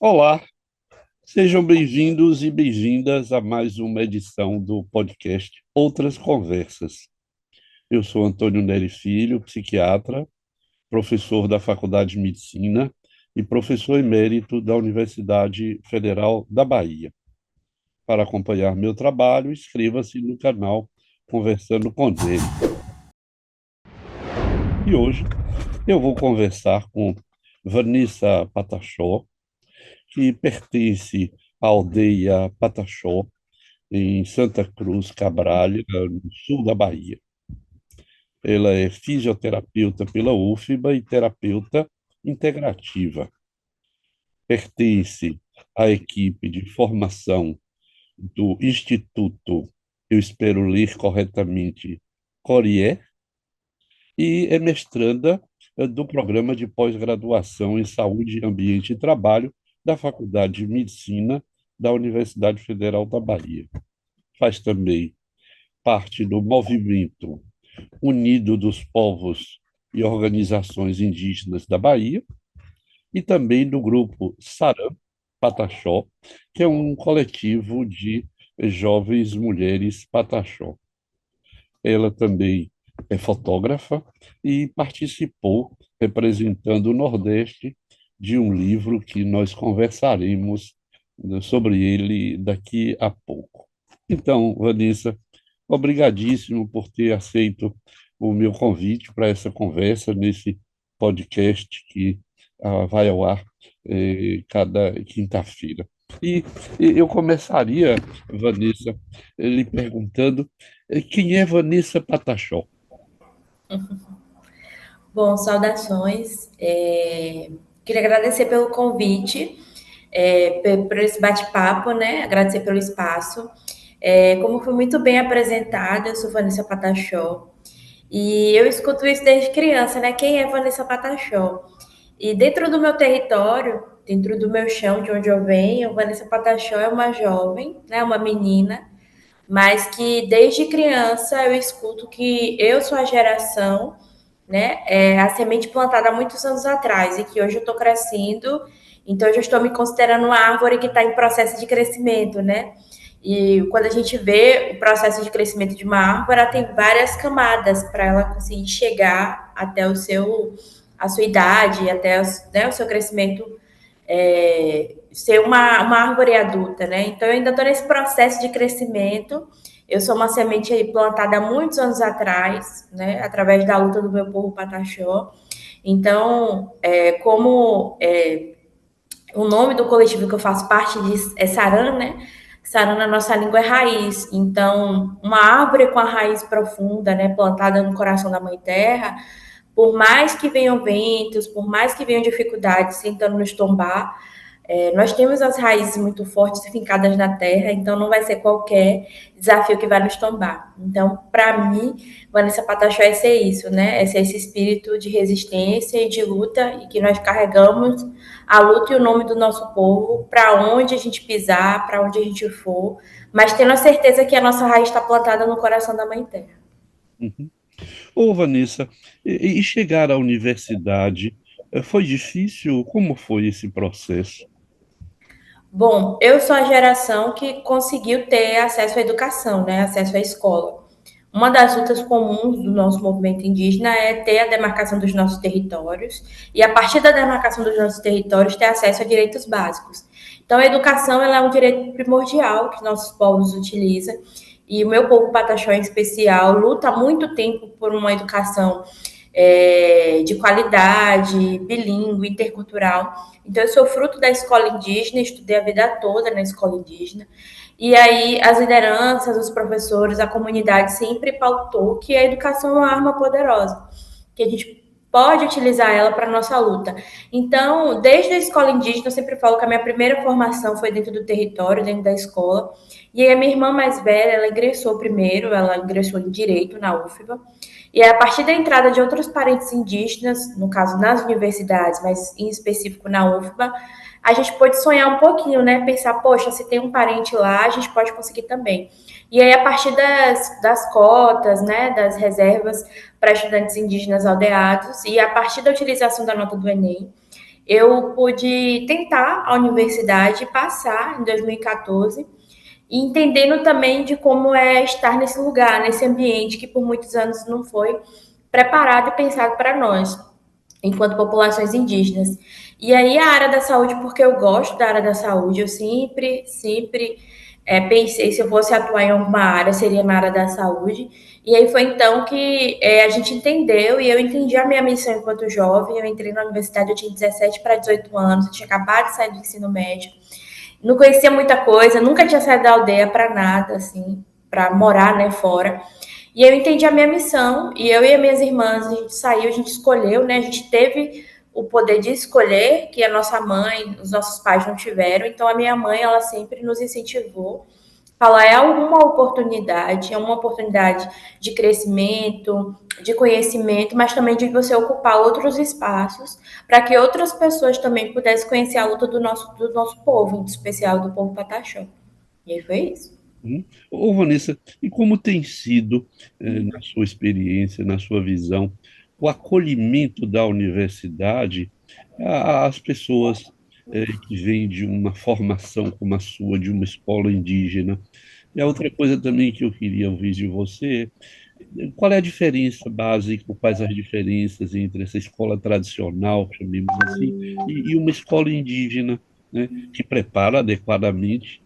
Olá, sejam bem-vindos e bem-vindas a mais uma edição do podcast Outras Conversas. Eu sou Antônio Neri Filho, psiquiatra, professor da Faculdade de Medicina e professor emérito da Universidade Federal da Bahia. Para acompanhar meu trabalho, inscreva-se no canal Conversando com Neri. E hoje eu vou conversar com Vanessa Patachó, que pertence à aldeia Pataxó, em Santa Cruz Cabrália, no sul da Bahia. Ela é fisioterapeuta pela UFBA e terapeuta integrativa. Pertence à equipe de formação do Instituto, eu espero ler corretamente, Corié, e é mestranda do programa de pós-graduação em Saúde, Ambiente e Trabalho da Faculdade de Medicina da Universidade Federal da Bahia. Faz também parte do movimento Unido dos Povos e Organizações Indígenas da Bahia e também do grupo Saram Pataxó, que é um coletivo de jovens mulheres Pataxó. Ela também é fotógrafa e participou, representando o Nordeste, de um livro que nós conversaremos sobre ele daqui a pouco. Então, Vanessa, obrigadíssimo por ter aceito o meu convite para essa conversa nesse podcast que vai ao ar cada quinta-feira. E eu começaria, Vanessa, lhe perguntando quem é Vanessa Patachó? Bom, saudações. Queria agradecer pelo convite, por esse bate-papo, né? Agradecer pelo espaço. Como foi muito bem apresentada, eu sou Vanessa Patachó e eu escuto isso desde criança, né? Quem é Vanessa Patachó? E dentro do meu território, dentro do meu chão, de onde eu venho, Vanessa Patachó é uma jovem, né? Uma menina, mas que desde criança eu escuto que eu sou a geração, né? A semente plantada há muitos anos atrás e que hoje eu estou crescendo, então eu já estou me considerando uma árvore que está em processo de crescimento, né? E quando a gente vê o processo de crescimento de uma árvore, ela tem várias camadas para ela conseguir chegar até a sua idade, até né, o seu crescimento ser uma árvore adulta, né? Então eu ainda estou nesse processo de crescimento. Eu sou uma semente aí plantada há muitos anos atrás, né? Através da luta do meu povo Pataxó. Então, o nome do coletivo que eu faço parte disso é Saran, né? Saran na nossa língua é raiz. Então, uma árvore com a raiz profunda, né? Plantada no coração da Mãe Terra, por mais que venham ventos, por mais que venham dificuldades tentando nos tombar, nós temos as raízes muito fortes fincadas na terra, então não vai ser qualquer desafio que vai nos tombar. Então, para mim, Vanessa Pataxó é ser isso, né? É ser esse espírito de resistência e de luta e que nós carregamos a luta e o nome do nosso povo para onde a gente pisar, para onde a gente for, mas tendo a certeza que a nossa raiz está plantada no coração da Mãe Terra. Uhum. Ô, Vanessa, e chegar à universidade foi difícil? Como foi esse processo? Bom, eu sou a geração que conseguiu ter acesso à educação, né? Acesso à escola. Uma das lutas comuns do nosso movimento indígena é ter a demarcação dos nossos territórios e, a partir da demarcação dos nossos territórios, ter acesso a direitos básicos. Então, a educação ela é um direito primordial que nossos povos utilizam e o meu povo Pataxó, em especial, luta há muito tempo por uma educação de qualidade, bilíngue, intercultural. Então, eu sou fruto da escola indígena, estudei a vida toda na escola indígena. E aí, as lideranças, os professores, a comunidade sempre pautou que a educação é uma arma poderosa, que a gente pode utilizar ela para a nossa luta. Então, desde a escola indígena, eu sempre falo que a minha primeira formação foi dentro do território, dentro da escola. E aí, a minha irmã mais velha, ela ingressou primeiro, ela ingressou em Direito na UFBA. E a partir da entrada de outros parentes indígenas, no caso nas universidades, mas em específico na UFBA, a gente pode sonhar um pouquinho, né? Pensar, poxa, se tem um parente lá, a gente pode conseguir também. E aí, a partir das cotas, né, das reservas para estudantes indígenas aldeados, e a partir da utilização da nota do Enem, eu pude tentar a universidade e passar em 2014, e entendendo também de como é estar nesse lugar, nesse ambiente que por muitos anos não foi preparado e pensado para nós, enquanto populações indígenas. E aí a área da saúde, porque eu gosto da área da saúde, eu sempre pensei se eu fosse atuar em alguma área, seria na área da saúde. E aí foi então que a gente entendeu e eu entendi a minha missão enquanto jovem. Eu entrei na universidade, eu tinha 17 para 18 anos, eu tinha acabado de sair do ensino médio, não conhecia muita coisa, nunca tinha saído da aldeia para nada, assim, para morar, né, fora. E eu entendi a minha missão, e eu e as minhas irmãs, a gente saiu, a gente escolheu, né? A gente teve o poder de escolher, que a nossa mãe, os nossos pais não tiveram. Então, a minha mãe, ela sempre nos incentivou. Falar é uma oportunidade de crescimento, de conhecimento, mas também de você ocupar outros espaços para que outras pessoas também pudessem conhecer a luta do nosso povo, em especial do povo Pataxó. E aí foi isso. Ô, Vanessa, e como tem sido, na sua experiência, na sua visão, o acolhimento da universidade às pessoas, que vêm de uma formação como a sua, de uma escola indígena? E a outra coisa também que eu queria ouvir de você, qual é a diferença básica, quais as diferenças entre essa escola tradicional, chamemos assim, e uma escola indígena, né, que prepara adequadamente?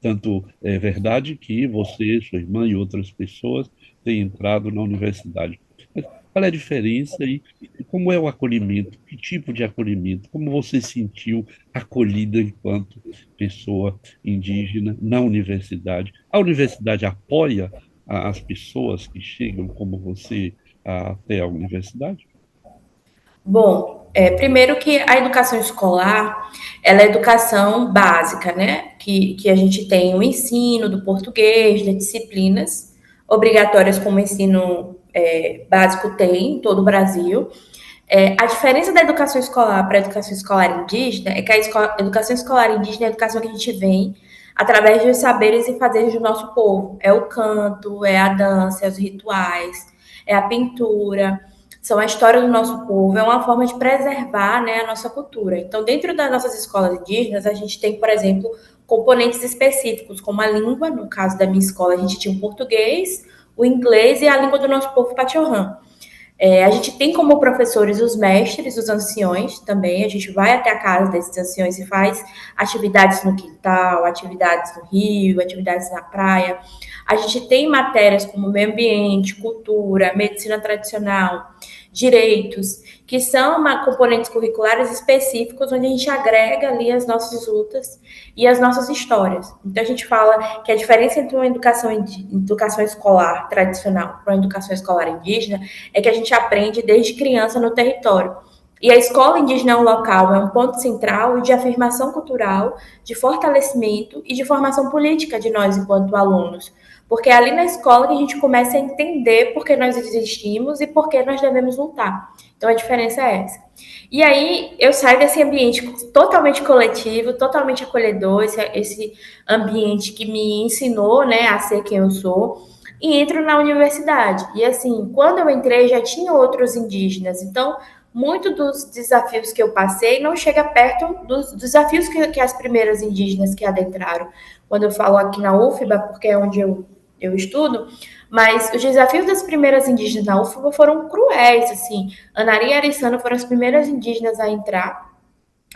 Tanto é verdade que você, sua irmã e outras pessoas têm entrado na universidade. Mas qual é a diferença e como é o acolhimento? Que tipo de acolhimento? Como você se sentiu acolhida enquanto pessoa indígena na universidade? A universidade apoia as pessoas que chegam como você até a universidade? Bom, primeiro que a educação escolar, ela é educação básica, né? Que a gente tem o ensino do português, das disciplinas obrigatórias como o ensino básico tem em todo o Brasil. A diferença da educação escolar para a educação escolar indígena é que a educação escolar indígena é a educação que a gente vem através dos saberes e fazeres do nosso povo. É o canto, é a dança, é os rituais, é a pintura, são a história do nosso povo, é uma forma de preservar, né, a nossa cultura. Então, dentro das nossas escolas indígenas, a gente tem, por exemplo, componentes específicos, como a língua, no caso da minha escola, a gente tinha o português, o inglês e a língua do nosso povo Patiorã. A gente tem como professores os mestres, os anciões também. A gente vai até a casa desses anciões e faz atividades no quintal, atividades no rio, atividades na praia. A gente tem matérias como meio ambiente, cultura, medicina tradicional, direitos, que são componentes curriculares específicos onde a gente agrega ali as nossas lutas e as nossas histórias. Então a gente fala que a diferença entre uma educação escolar tradicional para uma educação escolar indígena é que a gente aprende desde criança no território. E a escola indígena é um local, é um ponto central de afirmação cultural, de fortalecimento e de formação política de nós enquanto alunos. Porque é ali na escola que a gente começa a entender por que nós existimos e por que nós devemos lutar. Então a diferença é essa. E aí eu saio desse ambiente totalmente coletivo, totalmente acolhedor, esse ambiente que me ensinou, né, a ser quem eu sou, e entro na universidade. E assim, quando eu entrei já tinha outros indígenas, então muito dos desafios que eu passei não chega perto dos desafios que as primeiras indígenas que adentraram. Quando eu falo aqui na UFBA, porque é onde eu estudo, mas os desafios das primeiras indígenas na UFBA foram cruéis, assim. Anari e Ariçana foram as primeiras indígenas a entrar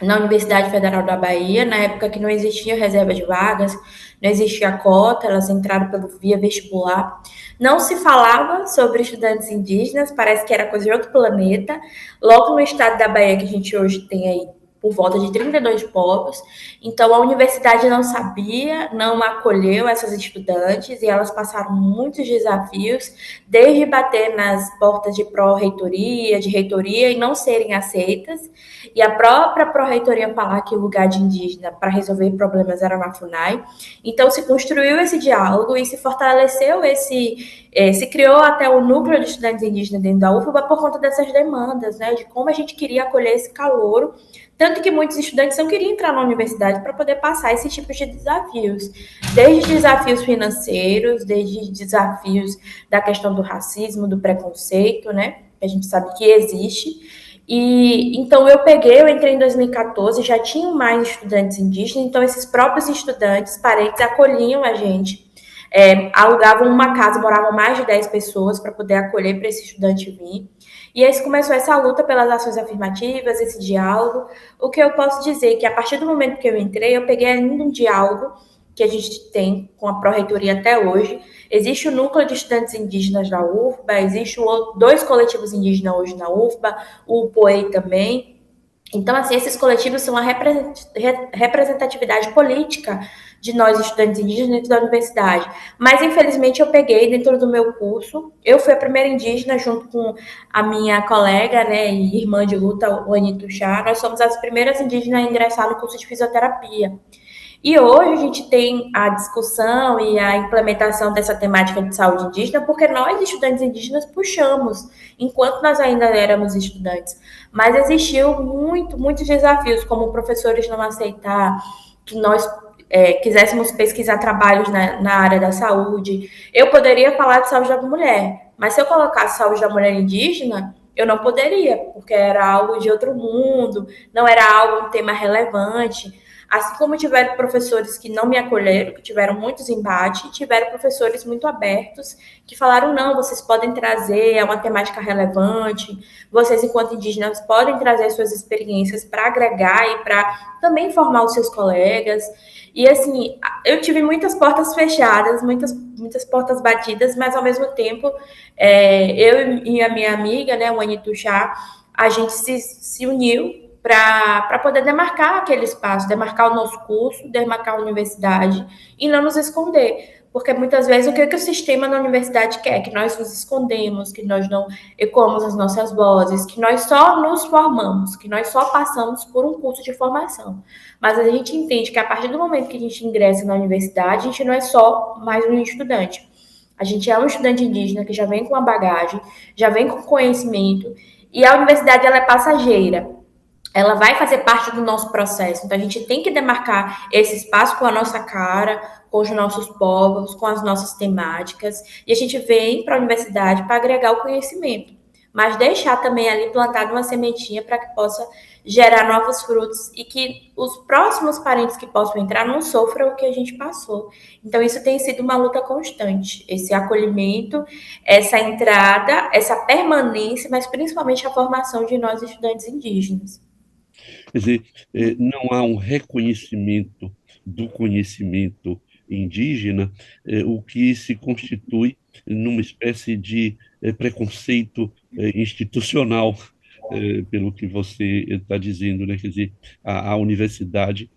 na Universidade Federal da Bahia, na época que não existia reserva de vagas, não existia cota, elas entraram pelo via vestibular. Não se falava sobre estudantes indígenas, parece que era coisa de outro planeta. Logo no estado da Bahia, que a gente hoje tem aí por volta de 32 povos. Então, a universidade não sabia, não acolheu essas estudantes e elas passaram muitos desafios, desde bater nas portas de pró-reitoria, de reitoria e não serem aceitas, e a própria pró-reitoria falar que o lugar de indígena para resolver problemas era na FUNAI. Então, se construiu esse diálogo e se fortaleceu se criou até o núcleo de estudantes indígenas dentro da UFBA por conta dessas demandas, né, de como a gente queria acolher esse calouro, tanto que muitos estudantes não queriam entrar na universidade para poder passar esse tipo de desafios, desde desafios financeiros, desde desafios da questão do racismo, do preconceito, né, que a gente sabe que existe, E então eu entrei em 2014, já tinham mais estudantes indígenas, então esses próprios estudantes, parentes, acolhiam a gente, alugavam uma casa, moravam mais de 10 pessoas para poder acolher para esse estudante vir. E aí começou essa luta pelas ações afirmativas, esse diálogo. O que eu posso dizer é que a partir do momento que eu entrei, eu peguei ainda um diálogo que a gente tem com a Pró-Reitoria até hoje. Existe o núcleo de estudantes indígenas da UFBA, existe dois coletivos indígenas hoje na UFBA, o POEI também. Então, assim, esses coletivos são a representatividade política de nós, estudantes indígenas, dentro da universidade. Mas, infelizmente, eu peguei dentro do meu curso. Eu fui a primeira indígena, junto com a minha colega, né, e irmã de luta, o Anitta Chá. Nós somos as primeiras indígenas a ingressar no curso de fisioterapia. E hoje a gente tem a discussão e a implementação dessa temática de saúde indígena, porque nós, estudantes indígenas, puxamos, enquanto nós ainda éramos estudantes. Mas existiu muitos desafios, como professores não aceitar que nós quiséssemos pesquisar trabalhos na área da saúde. Eu poderia falar de saúde da mulher, mas se eu colocasse saúde da mulher indígena, eu não poderia, porque era algo de outro mundo, não era algo, um tema relevante. Assim como tiveram professores que não me acolheram, que tiveram muitos embates, e tiveram professores muito abertos, que falaram, não, vocês podem trazer, é uma temática relevante, vocês, enquanto indígenas, podem trazer suas experiências para agregar e para também formar os seus colegas. E, assim, eu tive muitas portas fechadas, muitas portas batidas, mas, ao mesmo tempo, eu e a minha amiga, né, o Anitta Chá, a gente se uniu para poder demarcar aquele espaço, demarcar o nosso curso, demarcar a universidade e não nos esconder. Porque muitas vezes o que o sistema da universidade quer? Que nós nos escondemos, que nós não ecoamos as nossas vozes, que nós só nos formamos, que nós só passamos por um curso de formação. Mas a gente entende que a partir do momento que a gente ingressa na universidade, a gente não é só mais um estudante. A gente é um estudante indígena que já vem com uma bagagem, já vem com conhecimento, e a universidade ela é passageira, ela vai fazer parte do nosso processo. Então, a gente tem que demarcar esse espaço com a nossa cara, com os nossos povos, com as nossas temáticas. E a gente vem para a universidade para agregar o conhecimento, mas deixar também ali plantada uma sementinha para que possa gerar novos frutos e que os próximos parentes que possam entrar não sofram o que a gente passou. Então, isso tem sido uma luta constante, esse acolhimento, essa entrada, essa permanência, mas principalmente a formação de nós estudantes indígenas. Quer dizer, não há um reconhecimento do conhecimento indígena, o que se constitui numa espécie de preconceito institucional, pelo que você está dizendo, né? Quer dizer, a universidade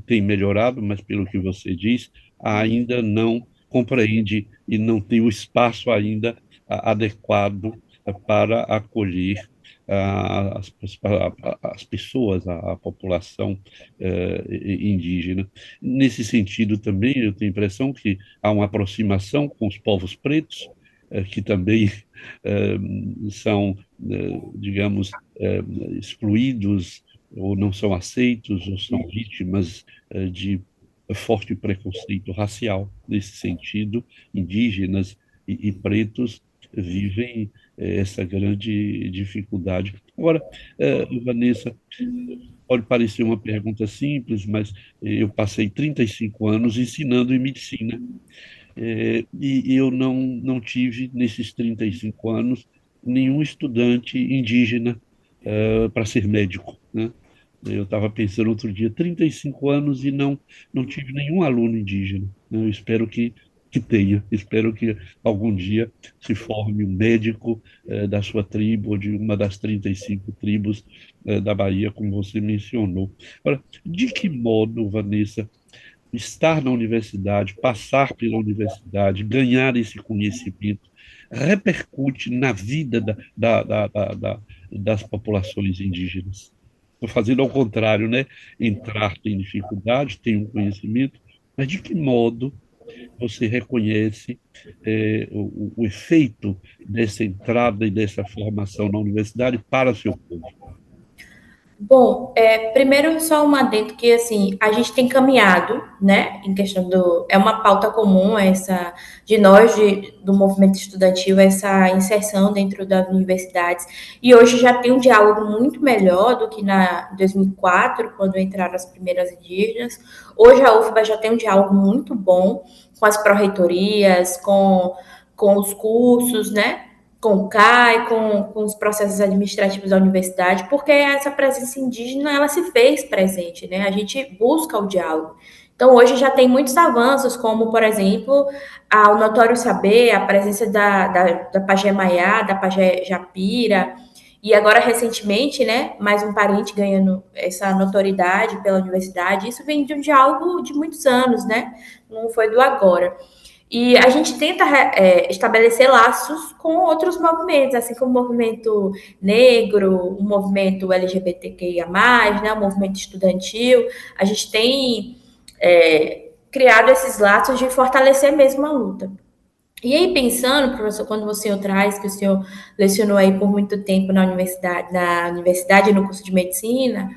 tem melhorado, mas pelo que você diz, ainda não compreende e não tem o espaço ainda adequado para acolher as pessoas, a população indígena. Nesse sentido, também, eu tenho a impressão que há uma aproximação com os povos pretos, que também eh, são, digamos, excluídos, ou não são aceitos, ou são vítimas de forte preconceito racial. Nesse sentido, indígenas e pretos vivem essa grande dificuldade. Agora, Vanessa, pode parecer uma pergunta simples, mas eu passei 35 anos ensinando em medicina, e eu não tive, nesses 35 anos, nenhum estudante indígena para ser médico, né? Eu estava pensando outro dia, 35 anos e não tive nenhum aluno indígena, né? Eu espero que tenha, espero que algum dia se forme um médico da sua tribo, ou de uma das 35 tribos da Bahia, como você mencionou. Agora, de que modo, Vanessa, estar na universidade, passar pela universidade, ganhar esse conhecimento, repercute na vida das populações indígenas? Estou fazendo ao contrário, né? Entrar tem dificuldade, tem um conhecimento, mas de que modo você reconhece o efeito dessa entrada e dessa formação na universidade para o seu povo? Bom, primeiro só um adendo que, assim, a gente tem caminhado, né, em questão do... É uma pauta comum essa, de nós, do movimento estudantil, essa inserção dentro das universidades, e hoje já tem um diálogo muito melhor do que na 2004, quando entraram as primeiras indígenas. Hoje a UFBA já tem um diálogo muito bom com as pró-reitorias, com os cursos, né, com o CAI, com os processos administrativos da universidade, porque essa presença indígena ela se fez presente, né? A gente busca o diálogo. Então, hoje já tem muitos avanços, como, por exemplo, o Notório Saber, a presença da Pajé Maiá, da Pajé Japira, e agora, recentemente, né, mais um parente ganhando essa notoriedade pela universidade. Isso vem de um diálogo de muitos anos, né? Não foi do agora. E a gente tenta estabelecer laços com outros movimentos, assim como o movimento negro, o movimento LGBTQIA+, né, o movimento estudantil. A gente tem criado esses laços de fortalecer mesmo a luta. E aí, pensando, professor, quando o senhor traz que o senhor lecionou aí por muito tempo na universidade e no curso de medicina,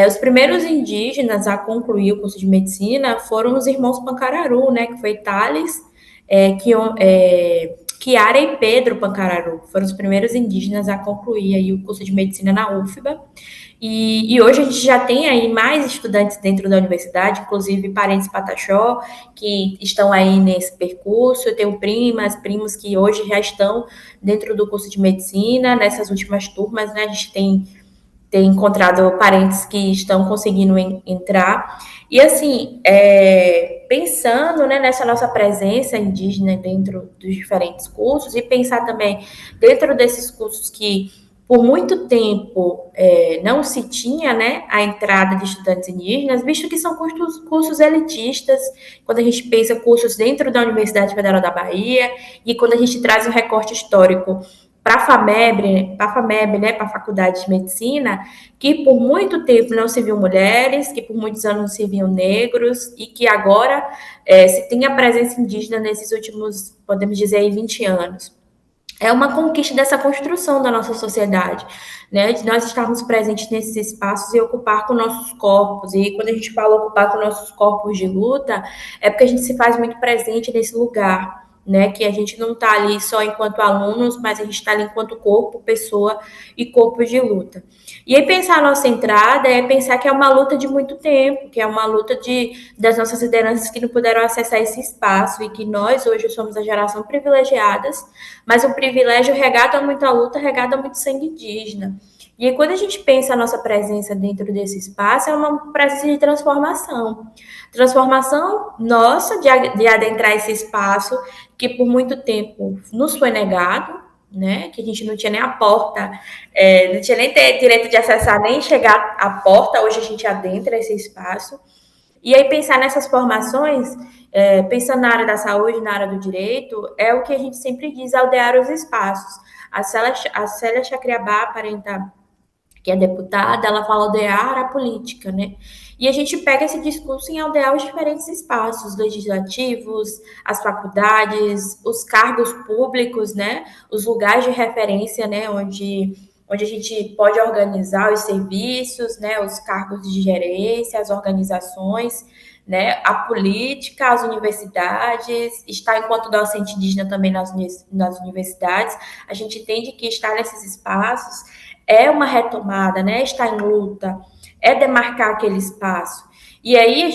os primeiros indígenas a concluir o curso de medicina foram os irmãos Pancararu, né, que foi Thales, Chiara e Pedro Pancararu, foram os primeiros indígenas a concluir aí o curso de medicina na UFBA. E hoje a gente já tem aí mais estudantes dentro da universidade, inclusive parentes Pataxó, que estão aí nesse percurso. Eu tenho primas, primos que hoje já estão dentro do curso de medicina, nessas últimas turmas, né? A gente tem encontrado parentes que estão conseguindo entrar. E assim, pensando, né, nessa nossa presença indígena dentro dos diferentes cursos, e pensar também dentro desses cursos que por muito tempo não se tinha, né, a entrada de estudantes indígenas, visto que são cursos elitistas, quando a gente pensa cursos dentro da Universidade Federal da Bahia, e quando a gente traz um recorte histórico para a FAMEB, né, para a Faculdade de Medicina, que por muito tempo não se viu mulheres, que por muitos anos não se viam negros, e que agora se tem a presença indígena nesses últimos, podemos dizer aí, 20 anos. É uma conquista dessa construção da nossa sociedade, né? De nós estarmos presentes nesses espaços e ocupar com nossos corpos. E quando a gente fala ocupar com nossos corpos de luta, é porque a gente se faz muito presente nesse lugar, né? Que a gente não está ali só enquanto alunos, mas a gente está ali enquanto corpo, pessoa e corpo de luta. E aí pensar a nossa entrada é pensar que é uma luta de muito tempo, que é uma luta das nossas lideranças que não puderam acessar esse espaço e que nós hoje somos a geração privilegiadas, mas o privilégio regado a muita luta, regado a muito sangue indígena. E aí, quando a gente pensa a nossa presença dentro desse espaço, é uma presença de transformação. Transformação nossa de adentrar esse espaço que por muito tempo nos foi negado, né? Que a gente não tinha nem a porta, não tinha nem ter direito de acessar, nem chegar à porta. Hoje a gente adentra esse espaço. E aí pensar nessas formações, pensando na área da saúde, na área do direito, é o que a gente sempre diz, aldear os espaços. A Célia Chacriabá, parenta que é deputada, ela fala aldear a política, né? E a gente pega esse discurso em aldear os diferentes espaços legislativos, as faculdades, os cargos públicos, né? Os lugares de referência, né? Onde a gente pode organizar os serviços, né? Os cargos de gerência, as organizações, né? A política, as universidades, estar enquanto docente indígena também nas universidades. A gente entende que estar nesses espaços é uma retomada, né? Está em luta, é demarcar aquele espaço. E aí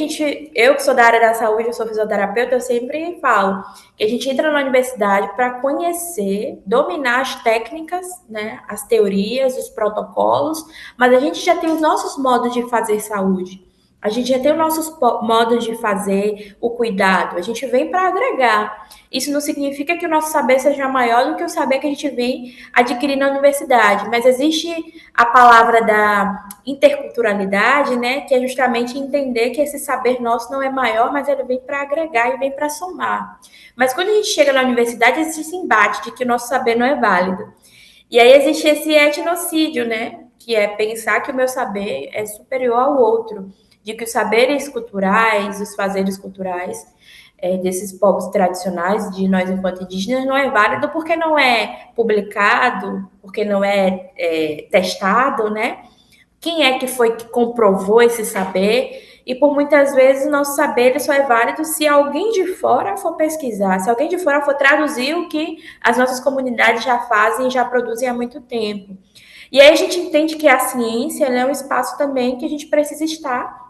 eu que sou da área da saúde, eu sou fisioterapeuta, eu sempre falo que a gente entra na universidade para conhecer, dominar as técnicas, né? As teorias, os protocolos, mas a gente já tem os nossos modos de fazer saúde. A gente já tem os nossos modos de fazer o cuidado. A gente vem para agregar. Isso não significa que o nosso saber seja maior do que o saber que a gente vem adquirir na universidade, mas existe a palavra da interculturalidade, né, que é justamente entender que esse saber nosso não é maior, mas ele vem para agregar e vem para somar. Mas quando a gente chega na universidade, existe esse embate de que o nosso saber não é válido. E aí existe esse etnocídio, né, que é pensar que o meu saber é superior ao outro, de que os saberes culturais, os fazeres culturais desses povos tradicionais, de nós enquanto indígenas, não é válido porque não é publicado, porque não é testado, né? quem é que foi que comprovou esse saber, e por muitas vezes o nosso saber ele só é válido se alguém de fora for pesquisar, se alguém de fora for traduzir o que as nossas comunidades já fazem e já produzem há muito tempo. E aí a gente entende que a ciência é um espaço também que a gente precisa estar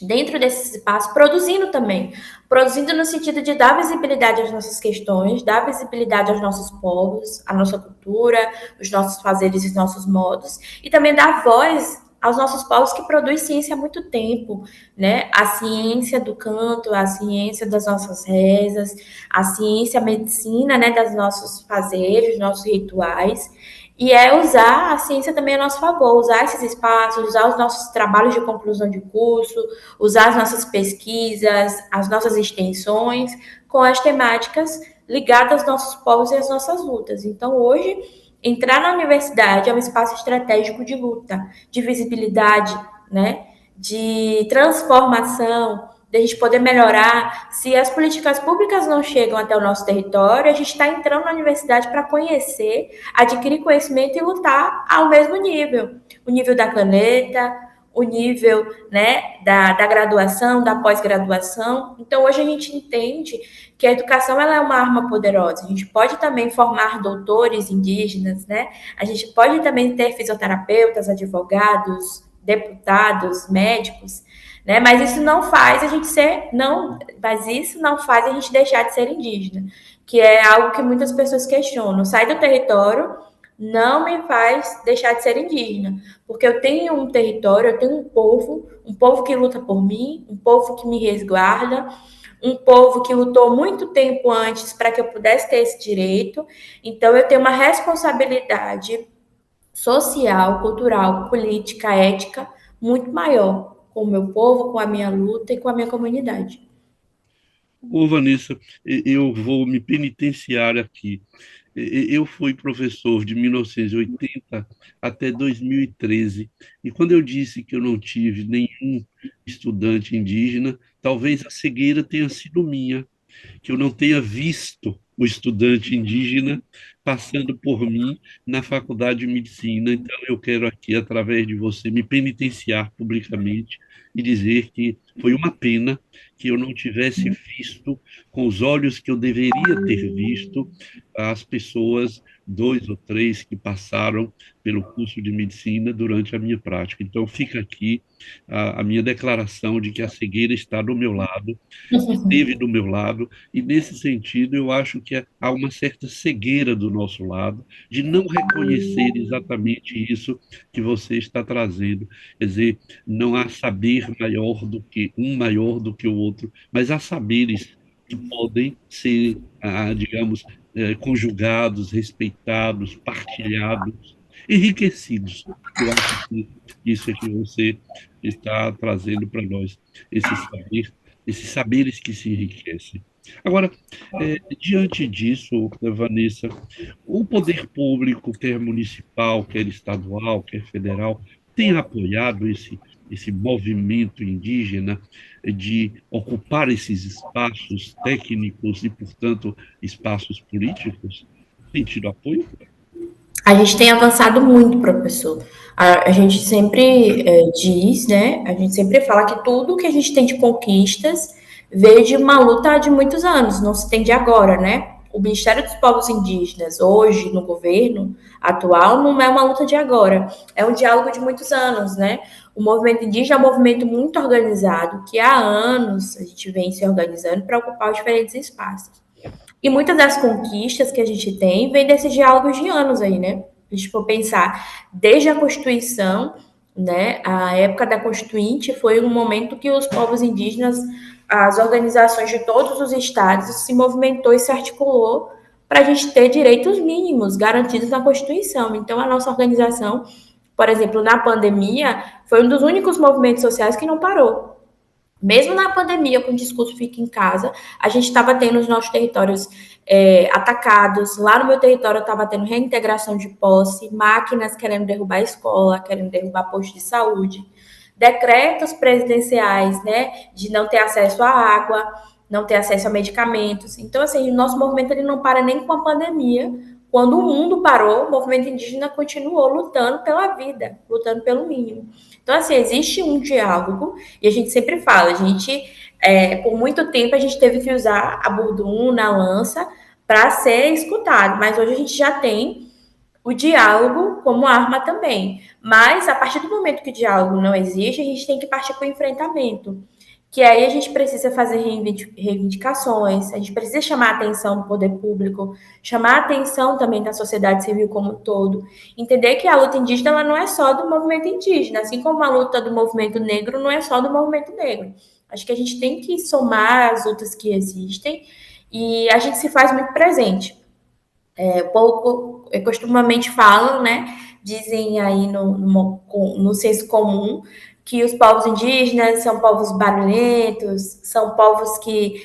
dentro desse espaço, produzindo também. Produzindo no sentido de dar visibilidade às nossas questões, dar visibilidade aos nossos povos, à nossa cultura, os nossos fazeres e os nossos modos, e também dar voz aos nossos povos que produzem ciência há muito tempo, né? A ciência do canto, a ciência das nossas rezas, a ciência, a medicina, né, dos nossos fazeres, nossos rituais. E é usar a ciência também a nosso favor, usar esses espaços, usar os nossos trabalhos de conclusão de curso, usar as nossas pesquisas, as nossas extensões, com as temáticas ligadas aos nossos povos e às nossas lutas. Então, hoje, entrar na universidade é um espaço estratégico de luta, de visibilidade, né? De transformação, de a gente poder melhorar. Se as políticas públicas não chegam até o nosso território, a gente está entrando na universidade para conhecer, adquirir conhecimento e lutar ao mesmo nível. O nível da caneta, o nível, né, da graduação, da pós-graduação. Então, hoje a gente entende que a educação ela é uma arma poderosa. A gente pode também formar doutores indígenas, né? A gente pode também ter fisioterapeutas, advogados, deputados, médicos, né? Mas isso não faz a gente ser, não, mas isso não faz a gente deixar de ser indígena, que é algo que muitas pessoas questionam. Sai do território não me faz deixar de ser indígena, porque eu tenho um território, eu tenho um povo que luta por mim, um povo que me resguarda, um povo que lutou muito tempo antes para que eu pudesse ter esse direito. Então, eu tenho uma responsabilidade social, cultural, política, ética muito maior com o meu povo, com a minha luta e com a minha comunidade. Ô, Vanessa, eu vou me penitenciar aqui. Eu fui professor de 1980 até 2013, e quando eu disse que eu não tive nenhum estudante indígena, talvez a cegueira tenha sido minha, que eu não tenha visto o estudante indígena passando por mim na faculdade de medicina. Então, eu quero aqui, através de você, me penitenciar publicamente e dizer que foi uma pena que eu não tivesse visto com os olhos que eu deveria ter visto as pessoas, dois ou três, que passaram pelo curso de medicina durante a minha prática. Então, fica aqui a minha declaração de que a cegueira está do meu lado, esteve do meu lado, e nesse sentido eu acho que há uma certa cegueira do nosso lado de não reconhecer exatamente isso que você está trazendo. Quer dizer, não há saber maior do que o outro, mas há saberes que podem ser, digamos, conjugados, respeitados, partilhados, enriquecidos. Eu acho que isso é que você está trazendo para nós, esse saber, esses saberes que se enriquecem. Agora, diante disso, Vanessa, o poder público, quer municipal, quer estadual, quer federal, tem apoiado esse movimento indígena de ocupar esses espaços técnicos e, portanto, espaços políticos? Tem tido apoio? A gente tem avançado muito, professor. A gente sempre diz, né? A gente sempre fala que tudo que a gente tem de conquistas veio de uma luta de muitos anos, não se tem de agora, né? O Ministério dos Povos Indígenas, hoje, no governo atual, não é uma luta de agora, é um diálogo de muitos anos, né? O movimento indígena é um movimento muito organizado, que há anos a gente vem se organizando para ocupar os diferentes espaços. E muitas das conquistas que a gente tem vem desses diálogos de anos aí, né? A gente for pensar, desde a Constituição, né? A época da Constituinte foi um momento que os povos indígenas, as organizações de todos os estados se movimentou e se articulou para a gente ter direitos mínimos garantidos na Constituição. Então, a nossa organização, por exemplo, na pandemia, foi um dos únicos movimentos sociais que não parou. Mesmo na pandemia, com o discurso Fica em Casa, a gente estava tendo os nossos territórios atacados. Lá no meu território, eu estava tendo reintegração de posse, máquinas querendo derrubar a escola, querendo derrubar posto de saúde, decretos presidenciais, né, de não ter acesso à água, não ter acesso a medicamentos. Então, assim, o nosso movimento ele não para nem com a pandemia, Quando o mundo parou, o movimento indígena continuou lutando pela vida, lutando pelo mínimo. Então, assim, existe um diálogo, e a gente sempre fala, por muito tempo, a gente teve que usar a burduna, a lança, para ser escutado, mas hoje a gente já tem o diálogo como arma também. Mas, a partir do momento que o diálogo não existe, a gente tem que partir para o enfrentamento. Que aí a gente precisa fazer reivindicações, a gente precisa chamar a atenção do poder público, chamar a atenção também da sociedade civil como um todo, entender que a luta indígena ela não é só do movimento indígena, assim como a luta do movimento negro não é só do movimento negro. Acho que a gente tem que somar as lutas que existem e a gente se faz muito presente. Pouco, costumamente falam, né? Dizem aí no senso comum que os povos indígenas são povos barulhentos, são povos que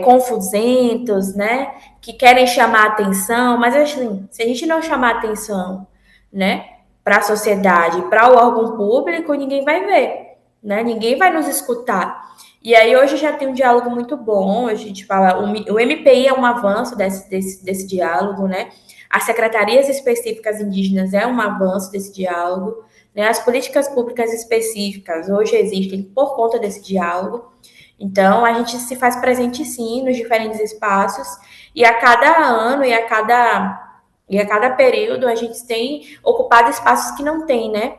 confusentos, né? Que querem chamar atenção, mas assim, se a gente não chamar atenção, né? Para a sociedade, para o órgão público, ninguém vai ver, né? Ninguém vai nos escutar. E aí hoje já tem um diálogo muito bom, a gente fala, o MPI é um avanço desse diálogo, né? As secretarias específicas indígenas é um avanço desse diálogo, né? As políticas públicas específicas hoje existem por conta desse diálogo. Então, a gente se faz presente sim nos diferentes espaços e a cada ano e a cada período a gente tem ocupado espaços que não tem, né?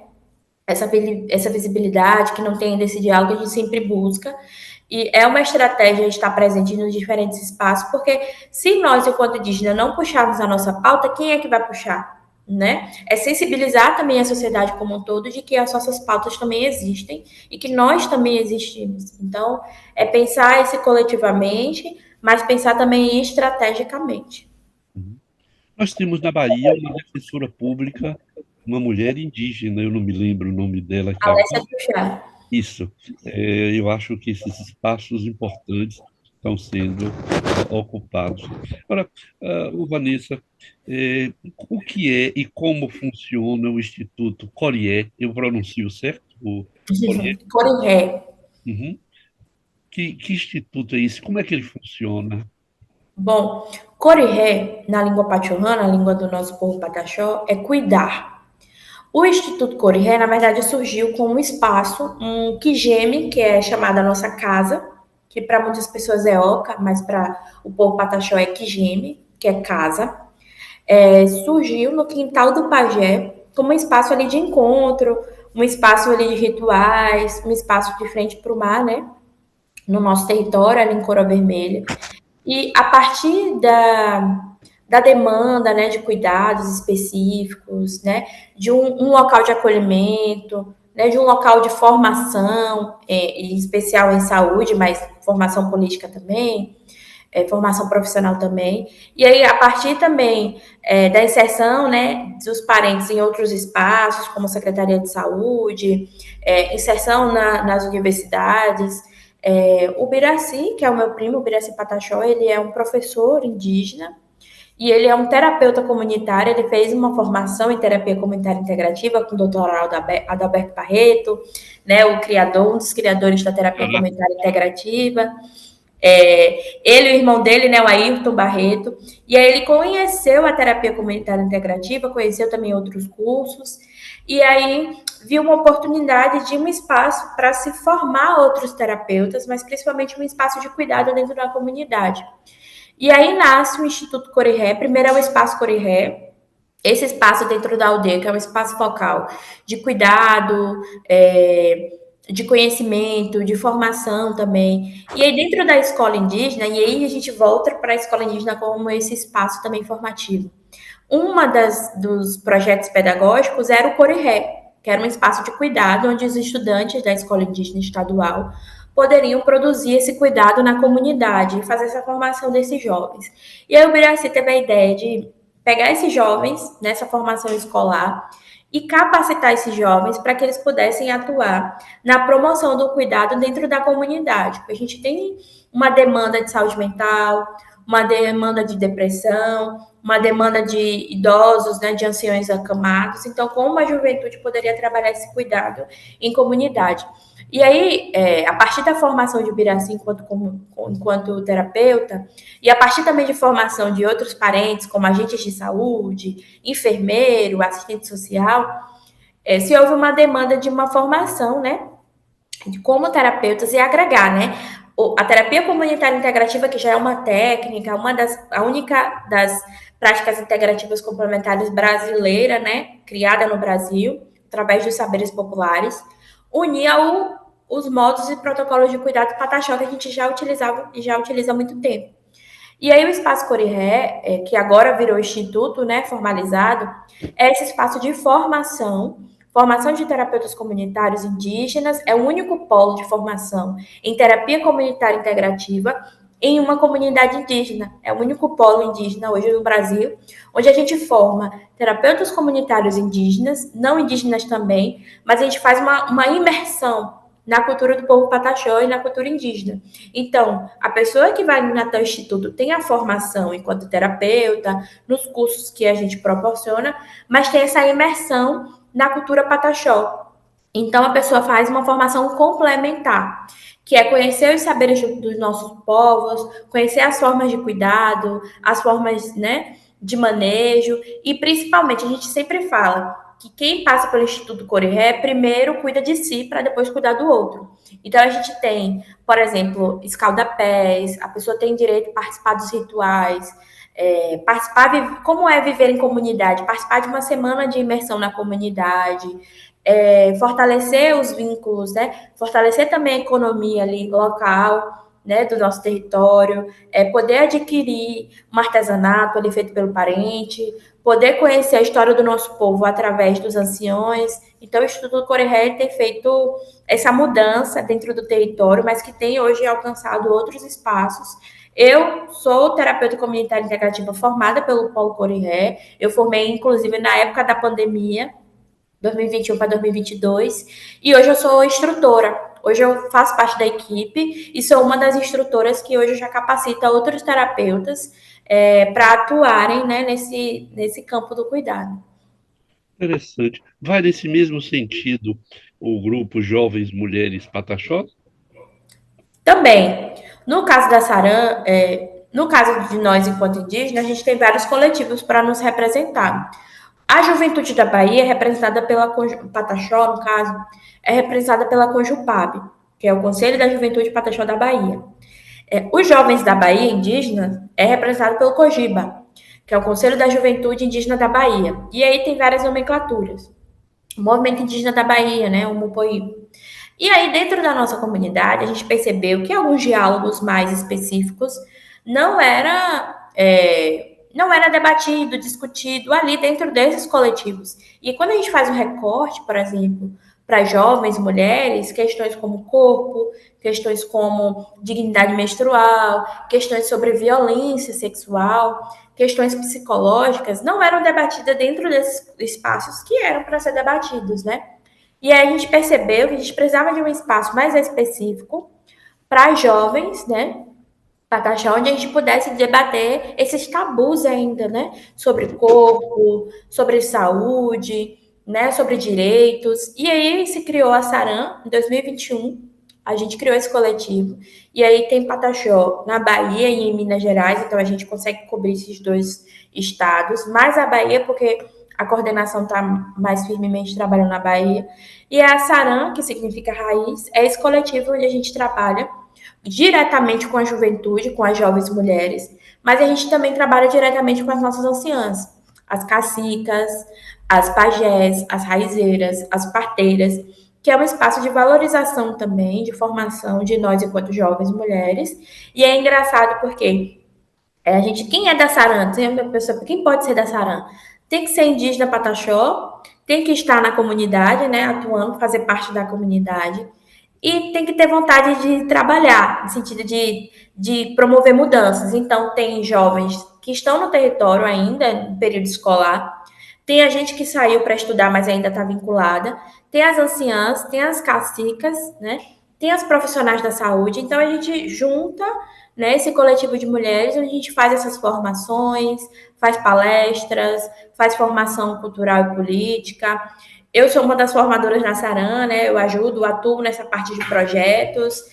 Essa visibilidade, que não tem desse diálogo, a gente sempre busca. E é uma estratégia estar presente nos diferentes espaços, porque se nós, enquanto indígena, não puxarmos a nossa pauta, quem é que vai puxar? Né? É sensibilizar também a sociedade como um todo de que as nossas pautas também existem e que nós também existimos. Então, é pensar isso coletivamente, mas pensar também estrategicamente. Uhum. Nós temos na Bahia uma defensora pública, uma mulher indígena, eu não me lembro o nome dela aqui agora. Alessia puxar. Isso. Eu acho que esses espaços importantes estão sendo ocupados. Agora, Vanessa, o que é e como funciona o Instituto Corié? Eu pronuncio certo? O Corié? Coriré. Uhum. Que instituto é esse? Como é que ele funciona? Bom, Coriré, na língua pachorrana, na língua do nosso povo pataxó, é cuidar. O Instituto Coriré, na verdade, surgiu como um espaço, um quigeme, que é chamada nossa casa, que para muitas pessoas é oca, mas para o povo pataxó é quigeme, que é casa. Surgiu no quintal do pajé, como um espaço ali de encontro, um espaço ali de rituais, um espaço de frente para o mar, né? No nosso território, ali em Cora Vermelha. E a partir da demanda, né, de cuidados específicos, né, de um local de acolhimento, né, de um local de formação, em especial em saúde, mas formação política também, formação profissional também. E aí, a partir também da inserção, né, dos parentes em outros espaços, como Secretaria de Saúde, inserção nas universidades. O Biraci, que é o meu primo, o Biraci Pataxó, ele é um professor indígena e ele é um terapeuta comunitário. Ele fez uma formação em terapia comunitária integrativa com o doutor Adalberto Barreto, né, um dos criadores da terapia comunitária integrativa. Ele e o irmão dele, né, o Ayrton Barreto, e aí ele conheceu a terapia comunitária integrativa, conheceu também outros cursos, e aí viu uma oportunidade de um espaço para se formar outros terapeutas, mas principalmente um espaço de cuidado dentro da comunidade. E aí nasce o Instituto Coriré. Primeiro é o Espaço Coriré, esse espaço dentro da aldeia, que é um espaço focal de cuidado, de conhecimento, de formação também. E aí, dentro da escola indígena, e aí a gente volta para a escola indígena como esse espaço também formativo. Dos projetos pedagógicos era o Coriré, que era um espaço de cuidado onde os estudantes da escola indígena estadual poderiam produzir esse cuidado na comunidade e fazer essa formação desses jovens. E aí o Biraci teve a ideia de pegar esses jovens nessa formação escolar e capacitar esses jovens para que eles pudessem atuar na promoção do cuidado dentro da comunidade. Porque a gente tem uma demanda de saúde mental, uma demanda de depressão, uma demanda de idosos, né, de anciões acamados. Então, como a juventude poderia trabalhar esse cuidado em comunidade? E aí, a partir da formação de Biraci enquanto terapeuta, e a partir também de formação de outros parentes, como agentes de saúde, enfermeiro, assistente social, se houve uma demanda de uma formação, né, como terapeutas e agregar, né? A terapia comunitária integrativa, que já é uma técnica, a única das práticas integrativas complementares brasileira, né? Criada no Brasil, através dos saberes populares, unia os modos e protocolos de cuidado pataxó que a gente já utilizava e já utiliza há muito tempo. E aí o Espaço Corirré, que agora virou instituto, né, formalizado, é esse espaço de formação de terapeutas comunitários indígenas, é o único polo de formação em terapia comunitária integrativa em uma comunidade indígena. É o único polo indígena hoje no Brasil, onde a gente forma terapeutas comunitários indígenas, não indígenas também, mas a gente faz uma imersão na cultura do povo pataxó e na cultura indígena. Então, a pessoa que vai no Natal Instituto tem a formação enquanto terapeuta, nos cursos que a gente proporciona, mas tem essa imersão na cultura pataxó. Então, a pessoa faz uma formação complementar, que é conhecer os saberes dos nossos povos, conhecer as formas de cuidado, as formas, né, de manejo, e principalmente a gente sempre fala que quem passa pelo Instituto Corirré primeiro cuida de si para depois cuidar do outro. Então a gente tem, por exemplo, escaldapés, a pessoa tem direito a participar dos rituais, participar, como é viver em comunidade, participar de uma semana de imersão na comunidade, fortalecer os vínculos, né? Fortalecer também a economia ali local, né, do nosso território, poder adquirir um artesanato ali feito pelo parente, poder conhecer a história do nosso povo através dos anciões. Então, o Instituto Corirré tem feito essa mudança dentro do território, mas que tem hoje alcançado outros espaços. Eu sou terapeuta comunitária integrativa formada pelo Paulo Corirré. Eu formei, inclusive, na época da pandemia, 2021 para 2022, e hoje eu sou instrutora. Hoje eu faço parte da equipe e sou uma das instrutoras que hoje já capacita outros terapeutas para atuarem, né, nesse campo do cuidado. Interessante. Vai nesse mesmo sentido o grupo Jovens Mulheres Pataxó? Também, no caso da Saran, no caso de nós enquanto indígenas, a gente tem vários coletivos para nos representar. A juventude da Bahia é representada pela Pataxó, no caso, é representada pela Conjupab, que é o Conselho da Juventude Pataxó da Bahia. Os jovens da Bahia indígena é representado pelo COGIBA, que é o Conselho da Juventude Indígena da Bahia. E aí tem várias nomenclaturas. O Movimento Indígena da Bahia, né, o MUPOI. E aí, dentro da nossa comunidade, a gente percebeu que alguns diálogos mais específicos não era, não era debatido, discutido ali dentro desses coletivos. E quando a gente faz um recorte, por exemplo, para jovens, mulheres, questões como corpo, questões como dignidade menstrual, questões sobre violência sexual, questões psicológicas, não eram debatidas dentro desses espaços que eram para ser debatidos, né? E aí a gente percebeu que a gente precisava de um espaço mais específico para jovens, né? Para taxar onde a gente pudesse debater esses tabus ainda, né? Sobre corpo, sobre saúde, né? Sobre direitos. E aí se criou a Saran em 2021. A gente criou esse coletivo. E aí tem Pataxó na Bahia e em Minas Gerais, então a gente consegue cobrir esses dois estados, mais a Bahia, porque a coordenação está mais firmemente trabalhando na Bahia. E a Saran, que significa raiz, é esse coletivo onde a gente trabalha diretamente com a juventude, com as jovens mulheres, mas a gente também trabalha diretamente com as nossas anciãs, as cacicas, as pajés, as raizeiras, as parteiras, que é um espaço de valorização também, de formação de nós enquanto jovens mulheres. E é engraçado porque a gente, quem é da Saran? Quem pode ser da Saran? Tem que ser indígena pataxó, tem que estar na comunidade, né, atuando, fazer parte da comunidade, e tem que ter vontade de trabalhar, no sentido de promover mudanças. Então, tem jovens que estão no território ainda, no período escolar, tem a gente que saiu para estudar, mas ainda está vinculada, tem as anciãs, tem as cacicas, né? Tem as profissionais da saúde. Então, a gente junta, né, esse coletivo de mulheres, onde a gente faz essas formações, faz palestras, faz formação cultural e política. Eu sou uma das formadoras na Saran, né? Eu ajudo, atuo nessa parte de projetos,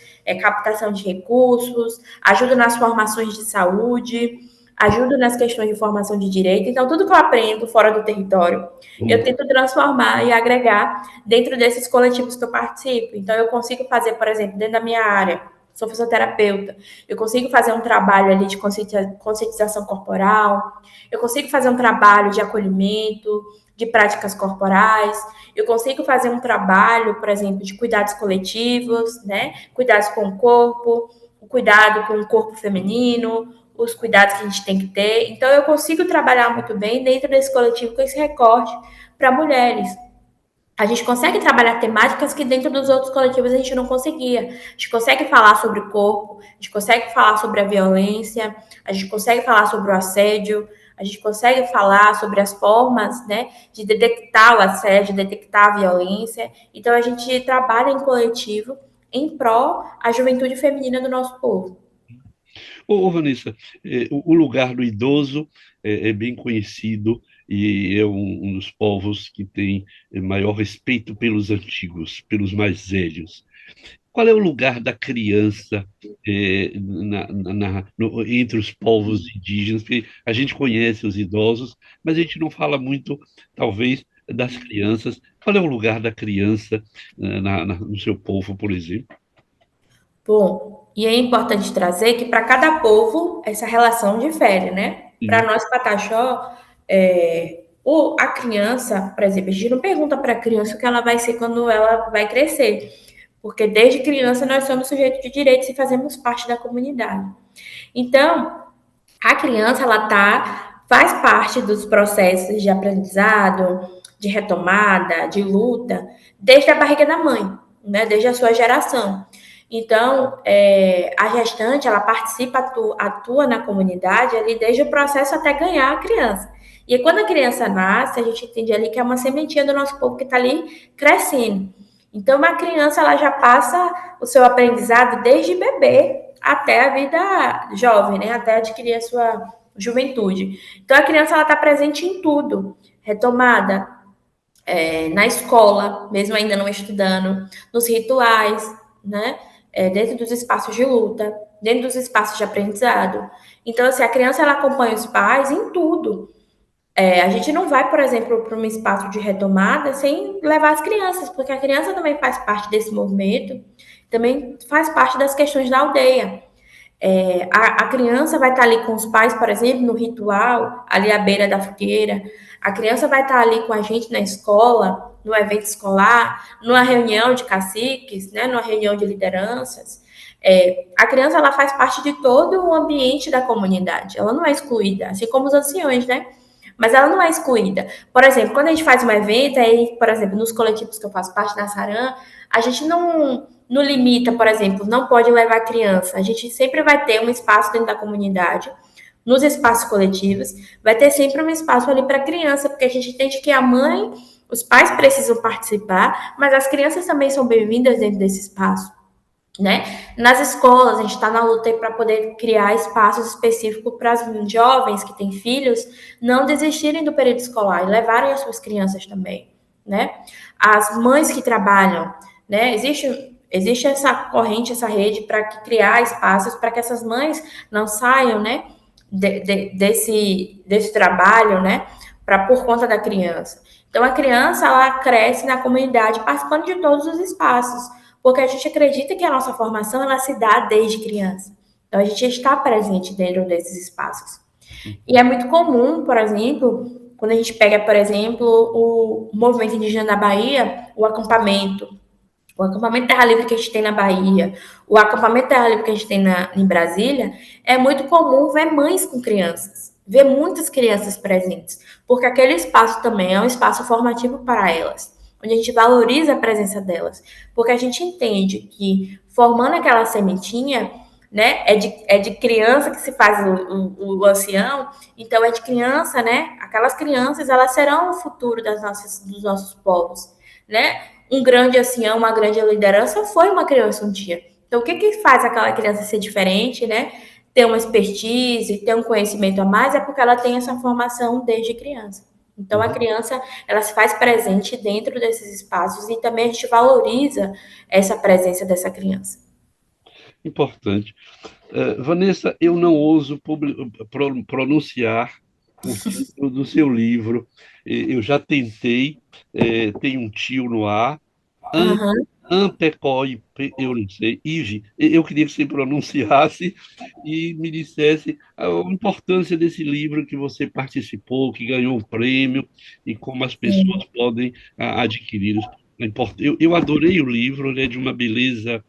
captação de recursos, ajudo nas formações de saúde, ajudo nas questões de formação de direito. Então, tudo que eu aprendo fora do território, eu Uhum. tento transformar e agregar dentro desses coletivos que eu participo. Então, eu consigo fazer, por exemplo, dentro da minha área, sou fisioterapeuta, eu consigo fazer um trabalho ali de conscientização corporal, eu consigo fazer um trabalho de acolhimento, de práticas corporais, eu consigo fazer um trabalho, por exemplo, de cuidados coletivos, né? Cuidados com o corpo, o cuidado com o corpo feminino, os cuidados que a gente tem que ter. Então, eu consigo trabalhar muito bem dentro desse coletivo com esse recorte para mulheres. A gente consegue trabalhar temáticas que dentro dos outros coletivos a gente não conseguia. A gente consegue falar sobre o corpo, a gente consegue falar sobre a violência, a gente consegue falar sobre o assédio, a gente consegue falar sobre as formas, né, de detectar o assédio, detectar a violência. Então a gente trabalha em coletivo em pró à juventude feminina do nosso povo. Vanessa, o lugar do idoso é bem conhecido e é um dos povos que tem maior respeito pelos antigos, pelos mais velhos. Qual é o lugar da criança entre os povos indígenas? Porque a gente conhece os idosos, mas a gente não fala muito, talvez, das crianças. Qual é o lugar da criança no seu povo, por exemplo? Bom, e é importante trazer que para cada povo essa relação difere, né? Para Sim. nós, Pataxó, a criança, por exemplo, a gente não pergunta para a criança o que ela vai ser quando ela vai crescer, porque desde criança nós somos sujeitos de direitos e fazemos parte da comunidade. Então, a criança, faz parte dos processos de aprendizado, de retomada, de luta, desde a barriga da mãe, né? Desde a sua geração. Então, a gestante, ela participa, atua na comunidade ali desde o processo até ganhar a criança. E aí, quando a criança nasce, a gente entende ali que é uma sementinha do nosso povo que está ali crescendo. Então, uma criança, ela já passa o seu aprendizado desde bebê até a vida jovem, né? Até adquirir a sua juventude. Então, a criança, ela está presente em tudo. Retomada, na escola, mesmo ainda não estudando, nos rituais, né? Dentro dos espaços de luta, dentro dos espaços de aprendizado. Então, assim, a criança ela acompanha os pais em tudo. A gente não vai, por exemplo, para um espaço de retomada sem levar as crianças, porque a criança também faz parte desse movimento, também faz parte das questões da aldeia. A criança vai estar ali com os pais, por exemplo, no ritual, ali à beira da fogueira. A criança vai estar ali com a gente na escola, no evento escolar, numa reunião de caciques, né, numa reunião de lideranças. A criança ela faz parte de todo o ambiente da comunidade. Ela não é excluída, assim como os anciões, né? Mas ela não é excluída. Por exemplo, quando a gente faz um evento, aí, por exemplo, nos coletivos que eu faço parte da Saran, a gente não limita, por exemplo, não pode levar criança. A gente sempre vai ter um espaço dentro da comunidade, nos espaços coletivos, vai ter sempre um espaço ali para criança, porque a gente entende que a mãe, os pais precisam participar, mas as crianças também são bem-vindas dentro desse espaço. Né? Nas escolas, a gente está na luta para poder criar espaços específicos para as jovens que têm filhos não desistirem do período escolar e levarem as suas crianças também, né? As mães que trabalham, né? Existe essa corrente, essa rede para criar espaços para que essas mães não saiam, né? Desse trabalho, né? Por conta da criança. Então, a criança, ela cresce na comunidade participando de todos os espaços, porque a gente acredita que a nossa formação ela se dá desde criança. Então a gente está presente dentro desses espaços. E é muito comum, por exemplo, quando a gente pega, por exemplo, o movimento indígena da Bahia, o acampamento Terra Livre que a gente tem na Bahia, o acampamento Terra Livre que a gente tem em Brasília, é muito comum ver mães com crianças, ver muitas crianças presentes, porque aquele espaço também é um espaço formativo para elas, onde a gente valoriza a presença delas, porque a gente entende que formando aquela sementinha, né, é de criança que se faz o ancião, então é de criança, né, aquelas crianças, elas serão o futuro dos nossos povos, né, um grande ancião, uma grande liderança foi uma criança um dia. Então, o que que faz aquela criança ser diferente, né? Ter uma expertise, ter um conhecimento a mais, é porque ela tem essa formação desde criança. Então, a Uhum. criança, ela se faz presente dentro desses espaços e também a gente valoriza essa presença dessa criança. Importante. Vanessa, eu não ouso pronunciar o título do seu livro. Eu já tentei, tem um tio no ar, An- Aham, Antecoi, eu não sei, Ive. Eu queria que você pronunciasse e me dissesse a importância desse livro que você participou, que ganhou o prêmio, e como as pessoas sim. podem adquiri-los. Eu adorei o livro, né, de uma beleza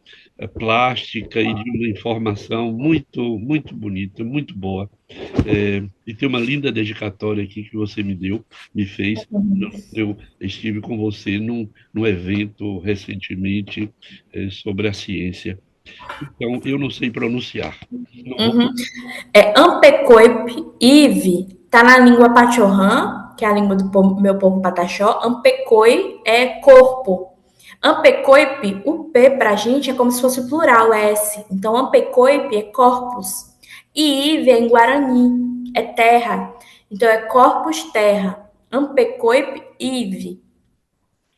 plástica e de uma informação muito, muito bonita, muito boa. E tem uma linda dedicatória aqui que você me fez. Eu estive com você num evento recentemente sobre a ciência. Então, eu não sei pronunciar. Não vou. Uhum. É Ampecoip Ive, tá na língua Pachorrã, que é a língua do meu povo pataxó. Ampecoi é corpo. Ampecoip, o P pra gente é como se fosse o plural, é S. Então, Ampecoip é corpus. E Ive é em Guarani, é terra. Então, é corpus terra. Ampecoip Ive.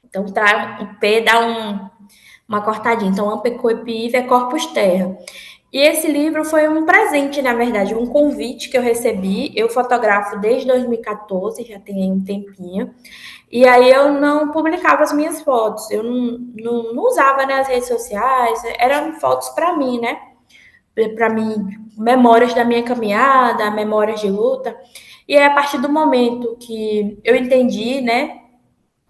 Então, tá, o P dá uma cortadinha. Então, Ampecoip Ive é corpus terra. E esse livro foi um presente, na verdade, um convite que eu recebi. Eu fotografo desde 2014, já tem aí um tempinho. E aí eu não publicava as minhas fotos, eu não usava nas redes sociais, eram fotos para mim, né? Para mim, memórias da minha caminhada, memórias de luta. E aí, a partir do momento que eu entendi, né,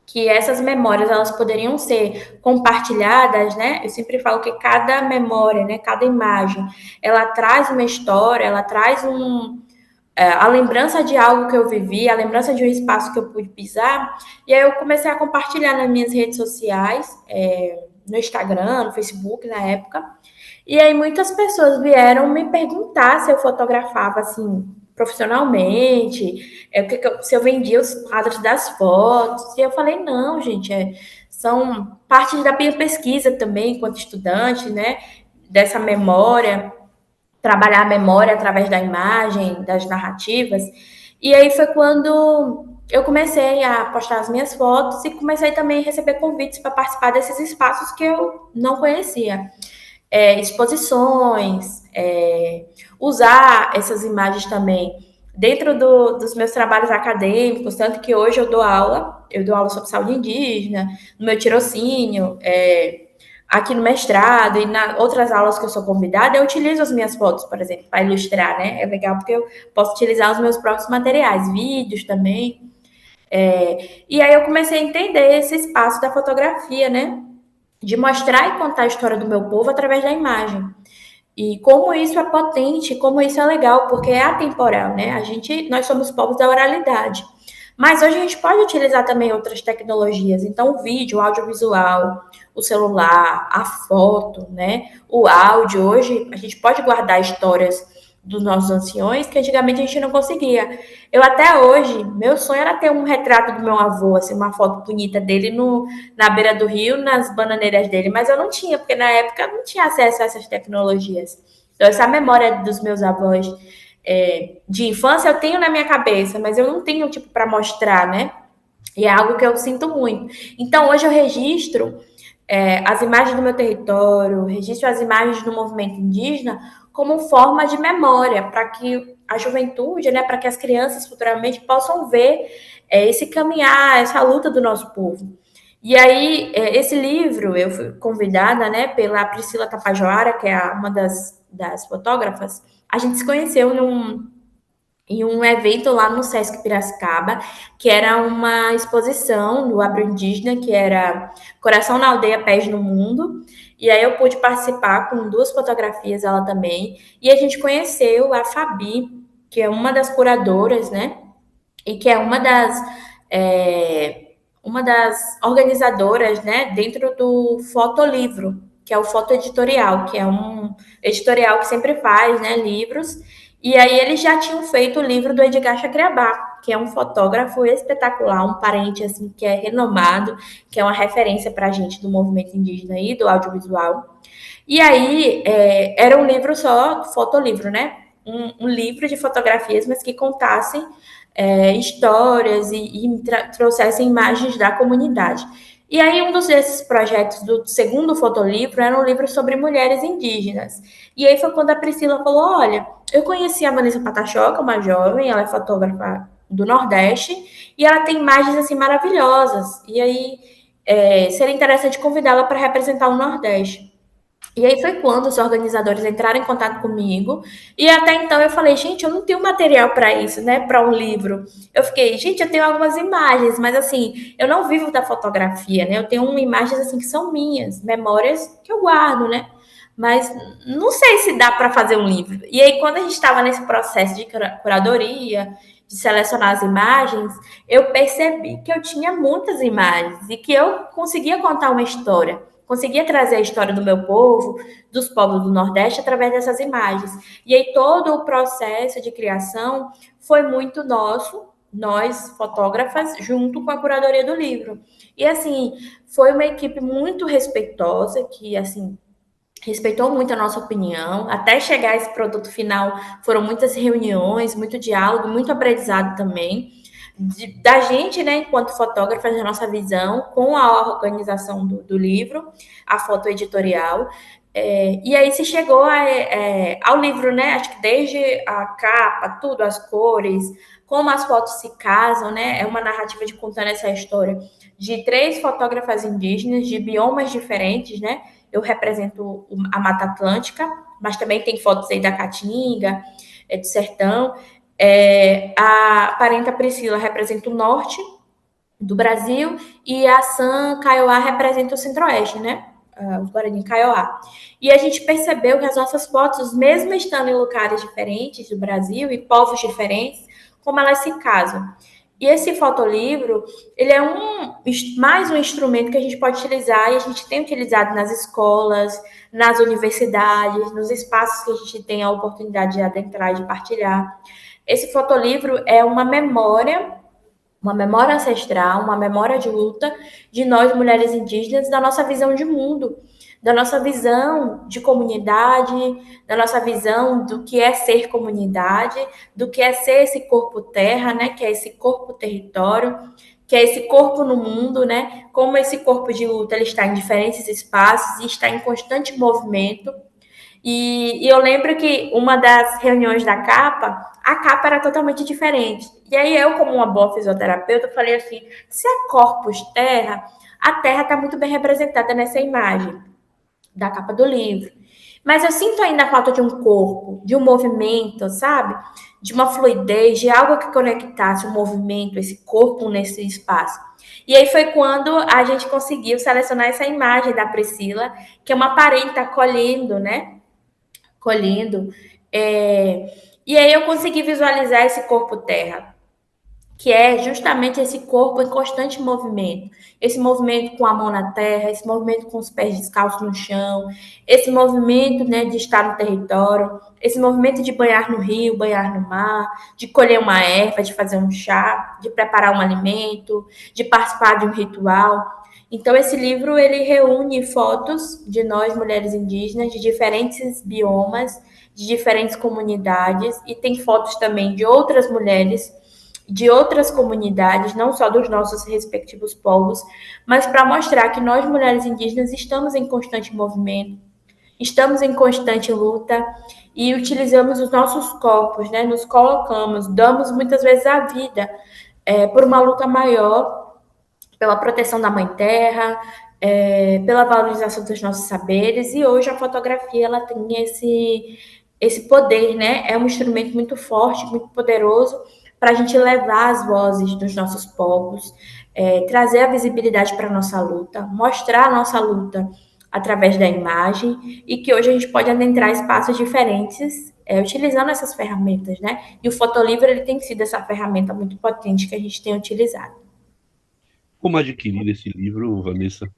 que essas memórias elas poderiam ser compartilhadas, né? Eu sempre falo que cada memória, né, cada imagem, ela traz uma história, ela traz a lembrança de algo que eu vivi, a lembrança de um espaço que eu pude pisar. E aí eu comecei a compartilhar nas minhas redes sociais, no Instagram, no Facebook na época. E aí muitas pessoas vieram me perguntar se eu fotografava assim profissionalmente, se eu vendia os quadros das fotos. E eu falei, não, gente, são partes da minha pesquisa também, enquanto estudante, né? Dessa memória, trabalhar a memória através da imagem, das narrativas. E aí foi quando eu comecei a postar as minhas fotos e comecei também a receber convites para participar desses espaços que eu não conhecia. Exposições, usar essas imagens também dentro dos meus trabalhos acadêmicos, tanto que hoje eu dou aula sobre saúde indígena, no meu tirocínio, aqui no mestrado e nas outras aulas que eu sou convidada, eu utilizo as minhas fotos, por exemplo, para ilustrar, né? É legal porque eu posso utilizar os meus próprios materiais, vídeos também. E aí eu comecei a entender esse espaço da fotografia, né? De mostrar e contar a história do meu povo através da imagem. E como isso é potente, como isso é legal, porque é atemporal, né? Nós somos povos da oralidade. Mas hoje a gente pode utilizar também outras tecnologias. Então, o vídeo, o audiovisual, o celular, a foto, né? O áudio. Hoje a gente pode guardar histórias dos nossos anciões que antigamente a gente não conseguia. Eu até hoje, meu sonho era ter um retrato do meu avô, assim, uma foto bonita dele na beira do rio, nas bananeiras dele, mas eu não tinha, porque na época eu não tinha acesso a essas tecnologias. Então, essa memória dos meus avós de infância eu tenho na minha cabeça, mas eu não tenho, tipo, para mostrar, né? E é algo que eu sinto muito. Então, hoje eu registro as imagens do meu território, registro as imagens do movimento indígena como forma de memória, para que a juventude, né, para que as crianças futuramente possam ver esse caminhar, essa luta do nosso povo. E aí, esse livro, eu fui convidada, né, pela Priscila Tapajoara, que é uma das fotógrafas. A gente se conheceu em um evento lá no Sesc Piracicaba, que era uma exposição do Abro-Indígena, que era Coração na Aldeia, Pés no Mundo. E aí eu pude participar com duas fotografias, ela também. E a gente conheceu a Fabi, que é uma das curadoras, né? E que é uma das organizadoras, né, dentro do Fotolivro, que é o Foto Editorial, que é um editorial que sempre faz, né, livros. E aí eles já tinham feito o livro do Edgar Chacriabá, que é um fotógrafo espetacular, um parente assim que é renomado, que é uma referência para a gente do movimento indígena e do audiovisual. E aí era um livro só, fotolivro, né? um livro de fotografias, mas que contassem histórias e trouxessem imagens da comunidade. E aí, um desses projetos do segundo fotolivro era um livro sobre mulheres indígenas. E aí foi quando a Priscila falou: olha, eu conheci a Vanessa Patachoca, uma jovem, ela é fotógrafa do Nordeste, e ela tem imagens assim maravilhosas. E aí seria interessante convidá-la para representar o Nordeste. E aí foi quando os organizadores entraram em contato comigo, e até então eu falei, gente, eu não tenho material para isso, né, para um livro. Eu fiquei, gente, eu tenho algumas imagens, mas assim, eu não vivo da fotografia, né? Eu tenho imagens assim que são minhas, memórias que eu guardo, né? Mas não sei se dá para fazer um livro. E aí quando a gente estava nesse processo de curadoria, de selecionar as imagens, eu percebi que eu tinha muitas imagens e que eu conseguia contar uma história. Conseguia trazer a história do meu povo, dos povos do Nordeste, através dessas imagens. E aí todo o processo de criação foi muito nosso, nós, fotógrafas, junto com a curadoria do livro. E assim, foi uma equipe muito respeitosa, que assim, respeitou muito a nossa opinião. Até chegar a esse produto final, foram muitas reuniões, muito diálogo, muito aprendizado também. Da gente, né, enquanto fotógrafas, da nossa visão, com a organização do livro, a foto editorial. E aí se chegou ao livro, né? Acho que desde a capa, tudo, as cores, como as fotos se casam, né? É uma narrativa de contando essa história de 3 fotógrafas indígenas de biomas diferentes, né? Eu represento a Mata Atlântica, mas também tem fotos aí da Caatinga, do sertão. A parenta Priscila representa o norte do Brasil e a San Kaiowá representa o centro-oeste, né? Os Guarani Kaiowá. E a gente percebeu que as nossas fotos, mesmo estando em lugares diferentes do Brasil e povos diferentes, como elas se casam. E esse fotolivro, ele é mais um instrumento que a gente pode utilizar e a gente tem utilizado nas escolas, nas universidades, nos espaços que a gente tem a oportunidade de adentrar e de partilhar. Esse fotolivro é uma memória ancestral, uma memória de luta de nós, mulheres indígenas, da nossa visão de mundo, da nossa visão de comunidade, da nossa visão do que é ser comunidade, do que é ser esse corpo terra, né, que é esse corpo território, que é esse corpo no mundo, né, como esse corpo de luta ele está em diferentes espaços e está em constante movimento. E eu lembro que uma das reuniões da capa, a capa era totalmente diferente. E aí eu, como uma boa fisioterapeuta, falei assim, se é corpus terra, a terra está muito bem representada nessa imagem da capa do livro. Mas eu sinto ainda a falta de um corpo, de um movimento, sabe? De uma fluidez, de algo que conectasse o movimento, esse corpo nesse espaço. E aí foi quando a gente conseguiu selecionar essa imagem da Priscila, que é uma parenta colhendo, né? Colhendo. E aí eu consegui visualizar esse corpo terra, que é justamente esse corpo em constante movimento. Esse movimento com a mão na terra, esse movimento com os pés descalços no chão, esse movimento, né, de estar no território, esse movimento de banhar no rio, banhar no mar, de colher uma erva, de fazer um chá, de preparar um alimento, de participar de um ritual. Então, esse livro, ele reúne fotos de nós, mulheres indígenas, de diferentes biomas, de diferentes comunidades, e tem fotos também de outras mulheres de outras comunidades, não só dos nossos respectivos povos, mas para mostrar que nós, mulheres indígenas, estamos em constante movimento, estamos em constante luta e utilizamos os nossos corpos, né? Nos colocamos, damos muitas vezes a vida por uma luta maior, pela proteção da Mãe Terra, pela valorização dos nossos saberes, e hoje a fotografia ela tem esse poder, né? É um instrumento muito forte, muito poderoso para a gente levar as vozes dos nossos povos, trazer a visibilidade para a nossa luta, mostrar a nossa luta através da imagem e que hoje a gente pode adentrar espaços diferentes utilizando essas ferramentas, né? E o fotolivro ele tem sido essa ferramenta muito potente que a gente tem utilizado. Como adquirir esse livro, Vanessa?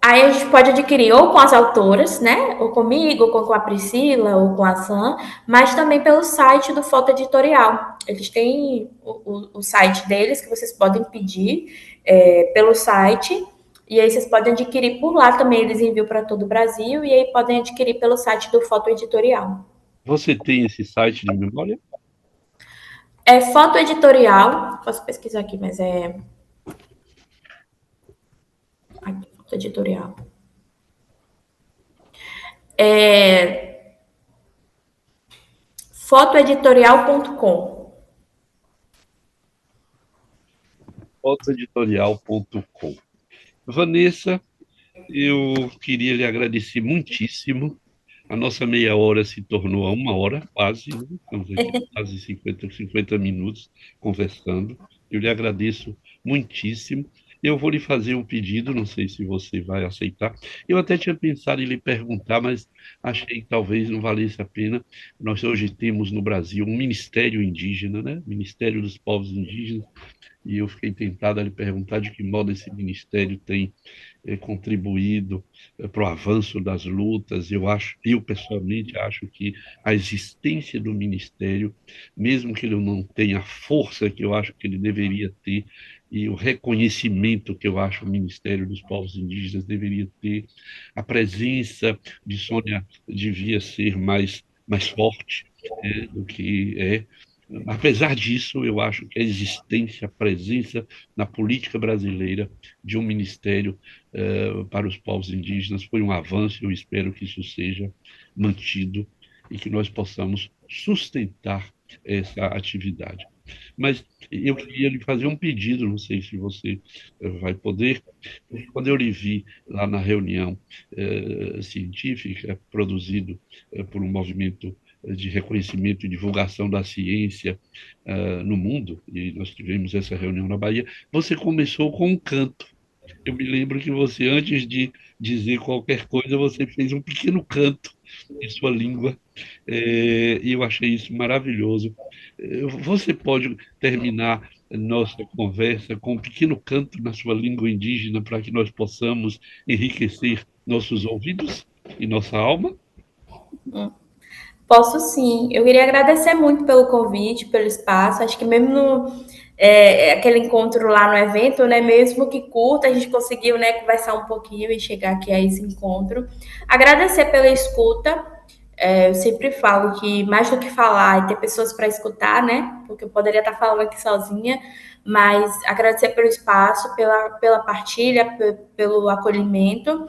Aí a gente pode adquirir ou com as autoras, né? Ou comigo, ou com a Priscila, ou com a Sam, mas também pelo site do Foto Editorial. Eles têm o site deles que vocês podem pedir pelo site, e aí vocês podem adquirir por lá também. Eles enviam para todo o Brasil, e aí podem adquirir pelo site do Foto Editorial. Você tem esse site de memória? É foto editorial, posso pesquisar aqui, mas é. Aqui, foto editorial. É fotoeditorial.com. Fotoeditorial.com. Vanessa, eu queria lhe agradecer muitíssimo. A nossa meia hora se tornou a uma hora, quase, né? Estamos aqui quase 50 minutos conversando. Eu lhe agradeço muitíssimo. Eu vou lhe fazer um pedido, não sei se você vai aceitar. Eu até tinha pensado em lhe perguntar, mas achei que talvez não valesse a pena. Nós hoje temos no Brasil um Ministério Indígena, né? Ministério dos Povos Indígenas, e eu fiquei tentado a lhe perguntar de que modo esse ministério tem contribuído para o avanço das lutas. Eu pessoalmente acho que a existência do ministério, mesmo que ele não tenha a força que eu acho que ele deveria ter, e o reconhecimento que eu acho que o Ministério dos Povos Indígenas deveria ter, a presença de Sônia devia ser mais forte do que é. Apesar disso, eu acho que a existência, a presença na política brasileira de um ministério para os povos indígenas foi um avanço. Eu espero que isso seja mantido e que nós possamos sustentar essa atividade. Mas eu queria lhe fazer um pedido, não sei se você vai poder. Quando eu lhe vi lá na reunião científica, produzido por um movimento de reconhecimento e divulgação da ciência no mundo, e nós tivemos essa reunião na Bahia, você começou com um canto. Eu me lembro que você, antes de dizer qualquer coisa, você fez um pequeno canto em sua língua, e eu achei isso maravilhoso. Você pode terminar nossa conversa com um pequeno canto na sua língua indígena para que nós possamos enriquecer nossos ouvidos e nossa alma? Posso sim. Eu queria agradecer muito pelo convite, pelo espaço. Acho que mesmo no aquele encontro lá no evento, né? Mesmo que curto, a gente conseguiu, né, conversar um pouquinho e chegar aqui a esse encontro. Agradecer pela escuta. Eu sempre falo que mais do que falar e ter pessoas para escutar, né? Porque eu poderia estar falando aqui sozinha, mas agradecer pelo espaço, pela partilha, pelo acolhimento.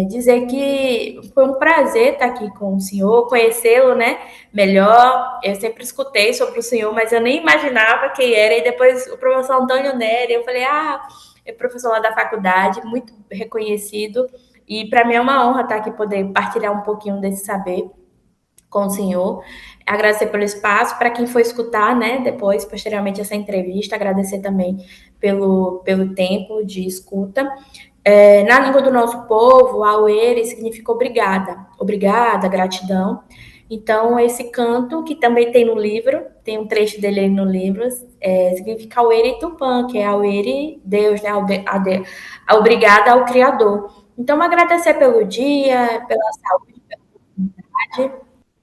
Dizer que foi um prazer estar aqui com o senhor, conhecê-lo, né, melhor. Eu sempre escutei sobre o senhor, mas eu nem imaginava quem era. E depois o professor Antônio Neri, eu falei, é professor lá da faculdade, muito reconhecido. E para mim é uma honra estar aqui poder partilhar um pouquinho desse saber com o senhor. Agradecer pelo espaço, para quem for escutar, né, depois, posteriormente, essa entrevista, agradecer também pelo tempo de escuta. Na língua do nosso povo, Auere significa obrigada, obrigada, gratidão. Então, esse canto, que também tem no livro, tem um trecho dele aí no livro, significa Auere Tupã, que é Auere, Deus, né? A obrigada ao Criador. Então, agradecer pelo dia, pela saúde,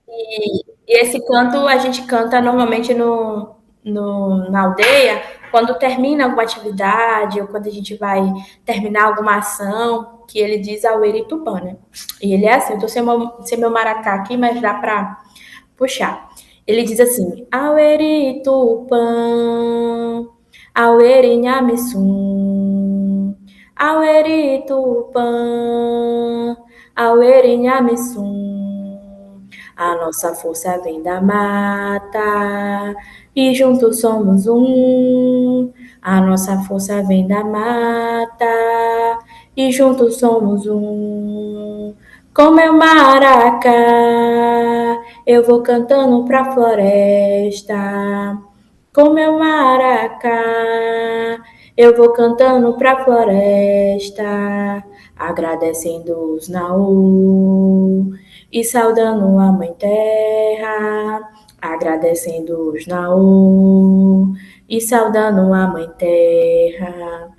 e esse canto a gente canta normalmente na aldeia, quando termina alguma atividade, ou quando a gente vai terminar alguma ação, que ele diz Aueri Tupã, né? E ele é assim, eu tô sem meu maracá aqui, mas dá pra puxar. Ele diz assim, Aueri Tupã, Aueri Nhamisum, Aueri Tupã, Aueri Nhamisum. A nossa força vem da mata e juntos somos um. A nossa força vem da mata e juntos somos um. Com meu maracá, eu vou cantando pra floresta. Com meu maracá, eu vou cantando pra floresta, agradecendo os Naú e saudando a Mãe Terra, agradecendo os Naú e saudando a Mãe Terra.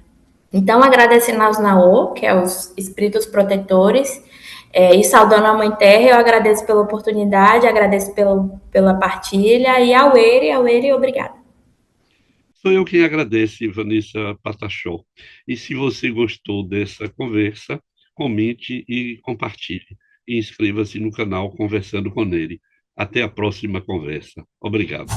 Então, agradecendo aos Naô, que é os espíritos protetores, e saudando a Mãe Terra, eu agradeço pela oportunidade, agradeço pela partilha, e ao Eire, obrigada. Sou eu quem agradece, Vanessa Patachó. E se você gostou dessa conversa, comente e compartilhe. e inscreva-se no canal Conversando com ele. Até a próxima conversa. Obrigado.